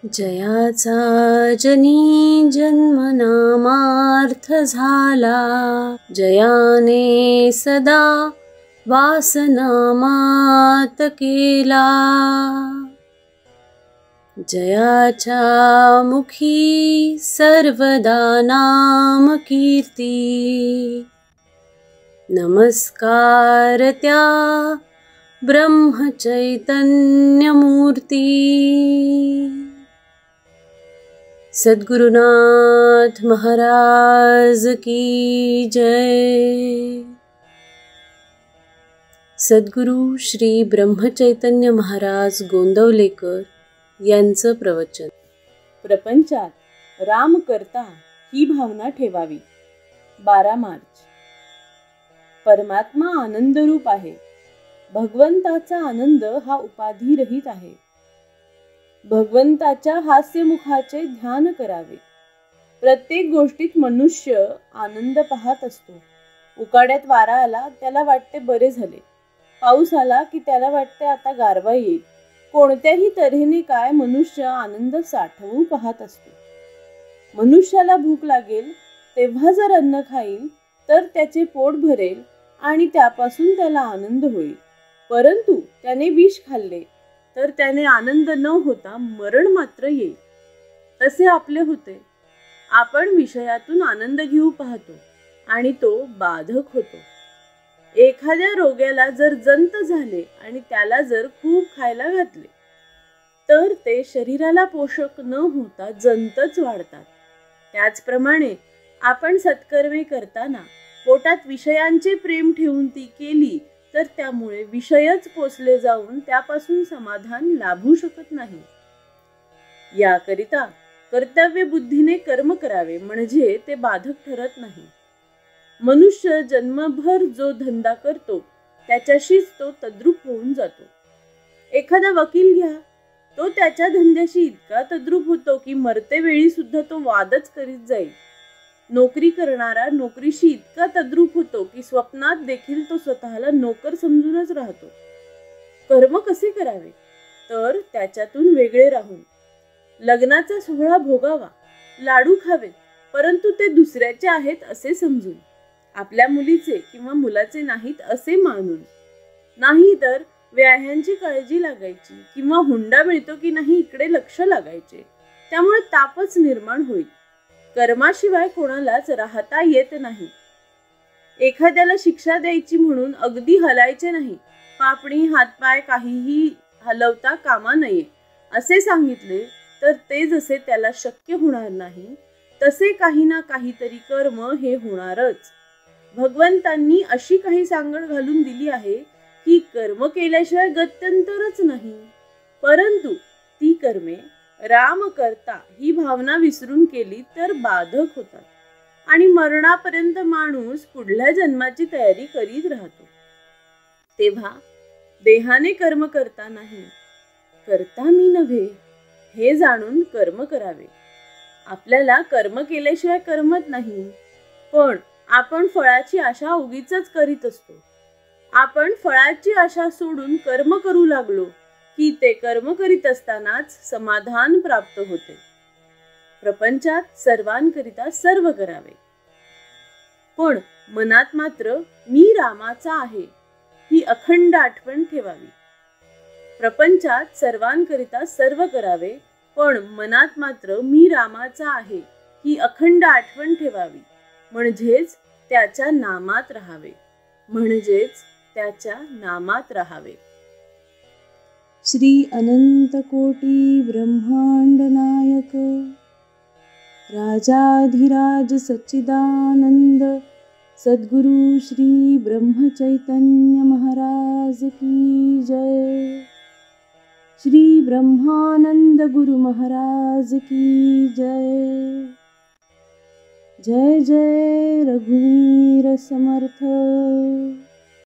जयाचा जनी जन्मनामार्थ झाला, जयाने सदा वासनामात केला. जयाच्या मुखी सर्वदा नाम कीर्ती, नमस्कार त्या ब्रह्मचैतन्य मूर्ती. सद्गुरुनाथ महाराज की जय. सद्गुरु श्री ब्रह्मचैतन्य महाराज गोंदवलेकर यांचं प्रवचन. प्रपंचात राम करता ही भावना ठेवावी. 12 मार्च. परमात्मा आनंदरूप आहे. भगवंताचा आनंद हा उपाधिरहित आहे. भगवंताच्या हास्यमुखाचे ध्यान करावे. प्रत्येक गोष्टीत मनुष्य आनंद पाहत असतो. उकाड्यात वारा आला त्याला वाटते बरे झाले, पाऊस आला की त्याला वाटते आता गारवा येईल. कोणत्याही तऱ्हेने काय मनुष्य आनंद साठवू पाहत असतो. मनुष्याला भूक लागेल तेव्हा जर अन्न खाईल तर त्याचे पोट भरेल आणि त्यापासून त्याला आनंद होईल. परंतु त्याने विष खाल्ले तर त्याने आनंद न होता मरण मात्र येईल. तसे आपले होते. आपण विषयातून आनंद घेऊ पाहतो आणि तो बाधक होतो. एखाद्या रोग्याला जर जंत झाले आणि त्याला जर खूप खायला घातले तर ते शरीराला पोषक न होता जंतच वाढतात. त्याचप्रमाणे आपण सत्कर्मे करताना पोटात विषयांचे प्रेम ठेवून ती केली तर त्यामुळे विषयच पोचले जाऊन त्यापासून समाधान लाभू शकत नाही. याकरिता कर्तव्य बुद्धीने कर्म करावे म्हणजे ते बाधक ठरत नाही. मनुष्य जन्मभर जो धंदा करतो त्याच्याशीच तो तद्रूप होऊन जातो. एखादा वकील घ्या, तो त्याच्या धंद्याशी इतका तद्रूप होतो की मरतेवेळी सुद्धा तो वादच करीत जाईल. नोकरी करणारा नोकरीशी इतका तद्रूप होतो की स्वप्नात देखील तो स्वतःला नोकर समजूनच राहतो. कर्म कसे करावे तर त्याच्यातून वेगळे राहून. लग्नाचा सोहळा भोगावा, लाडू खावेत, परंतु ते दुसऱ्याचे आहेत असे समजून, आपल्या मुलीचे किंवा मुलाचे नाहीत असे मानून. नाही तर व्याह्यांची काळजी लागायची किंवा हुंडा मिळतो की नाही इकडे लक्ष लागायचे. त्यामुळे तापच निर्माण होईल. कर्माशिवाय कोणालाच राहता येत नाही. एखाद्याला शिक्षा द्यायची म्हणून अगदी हलायचे नाही, पापणी हातपाय काहीही हलवता कामा नये असे सांगितले तर ते जसे त्याला शक्य होणार नाही तसे काही ना काहीतरी कर्म हे होणारच. भगवंतांनी अशी काही सांगड घालून दिली आहे की कर्म केल्याशिवाय गत्यंतरच नाही. परंतु ती कर्मे राम करता ही भावना विसरून केली तर बाधक होतात आणि मरणापर्यंत माणूस पुढल्या जन्माची तयारी करीत राहतो. तेव्हा देहाने कर्म करता नाही, करता मी नव्हे हे जाणून कर्म करावे. आपल्याला कर्म केल्याशिवाय करमत नाही, पण आपण फळाची आशा उगीचच करीत असतो. आपण फळाची आशा सोडून कर्म करू लागलो की ते कर्म करीत असतानाच समाधान प्राप्त होते. प्रपंचात सर्वांकरिता सर्व करावे, पण मनात मात्र मी रामाचा आहे ही अखंड आठवण ठेवावी. प्रपंचात सर्वांकरिता सर्व करावे, पण मनात मात्र मी रामाचा आहे ही अखंड आठवण ठेवावी. म्हणजेच त्याच्या नामात राहावे. श्री अनंत कोटी ब्रह्मांड नायक राजाधिराज सच्चिदानंद सद्गुरु श्री ब्रह्मचैतन्य महाराज की जय. श्री ब्रह्मानंद गुरु महाराज की जय. जय जय रघुवीर समर्थ.